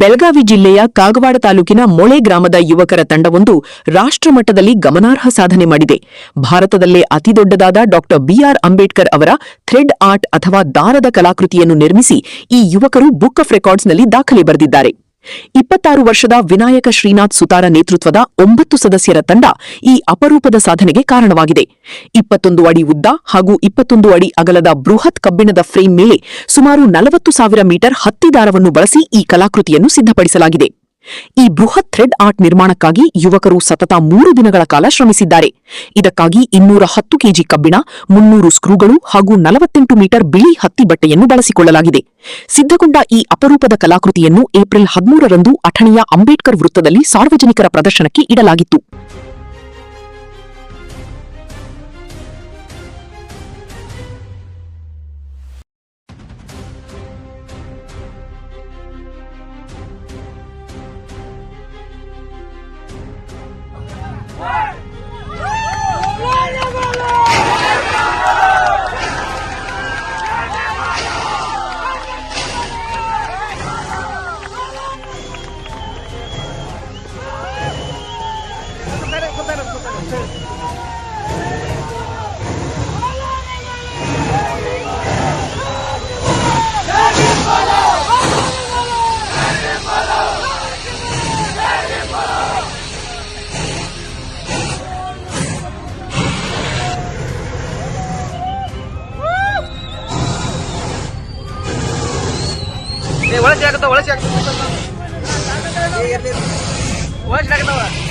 ಬೆಳಗಾವಿ ಜಿಲ್ಲೆಯ ಕಾಗವಾಡ ತಾಲೂಕಿನ ಮೊಳೆ ಗ್ರಾಮದ ಯುವಕರ ತಂಡವೊಂದು ರಾಷ್ಟ್ರಮಟ್ಟದಲ್ಲಿ ಗಮನಾರ್ಹ ಸಾಧನೆ ಮಾಡಿದೆ. ಭಾರತದಲ್ಲೇ ಅತಿದೊಡ್ಡದಾದ ಡಾ ಬಿಆರ್ ಅಂಬೇಡ್ಕರ್ ಅವರ ಥ್ರೆಡ್ ಆರ್ಟ್ ಅಥವಾ ದಾರದ ಕಲಾಕೃತಿಯನ್ನು ನಿರ್ಮಿಸಿ ಈ ಯುವಕರು ಬುಕ್ ಆಫ್ ರೆಕಾರ್ಡ್ಸ್ನಲ್ಲಿ ದಾಖಲೆ ಬರೆದಿದ್ದಾರೆ. 26 ವರ್ಷದ ವಿನಾಯಕ ಶ್ರೀನಾಥ್ ಸುತಾರ ನೇತೃತ್ವದ 9 ಸದಸ್ಯರ ತಂಡ ಈ ಅಪರೂಪದ ಸಾಧನೆಗೆ ಕಾರಣವಾಗಿದೆ. 21 ಅಡಿ ಉದ್ದ ಹಾಗೂ 21 ಅಡಿ ಅಗಲದ ಬೃಹತ್ ಕಬ್ಬಿಣದ ಫ್ರೇಮ್ ಮೇಲೆ ಸುಮಾರು 40,000 ಮೀಟರ್ ಹತ್ತಿ ದಾರವನ್ನು ಬಳಸಿ ಈ ಕಲಾಕೃತಿಯನ್ನು ಸಿದ್ಧಪಡಿಸಲಾಗಿದೆ. ಈ ಬೃಹತ್ ಥ್ರೆಡ್ ಆರ್ಟ್ ನಿರ್ಮಾಣಕ್ಕಾಗಿ ಯುವಕರು ಸತತ 3 ದಿನಗಳ ಕಾಲ ಶ್ರಮಿಸಿದ್ದಾರೆ. ಇದಕ್ಕಾಗಿ 210 ಕೆಜಿ ಕಬ್ಬಿಣ, 300 ಸ್ಕ್ರೂಗಳು ಹಾಗೂ 48 ಮೀಟರ್ ಬಿಳಿ ಹತ್ತಿ ಬಟ್ಟೆಯನ್ನು ಬಳಸಿಕೊಳ್ಳಲಾಗಿದೆ. ಸಿದ್ಧಗೊಂಡ ಈ ಅಪರೂಪದ ಕಲಾಕೃತಿಯನ್ನು ಏಪ್ರಿಲ್ 13ರಂದು ಅಥಣಿಯ ಅಂಬೇಡ್ಕರ್ ವೃತ್ತದಲ್ಲಿ ಸಾರ್ವಜನಿಕರ ಪ್ರದರ್ಶನಕ್ಕೆ ಇಡಲಾಗಿತ್ತು. ಒಳಗೆ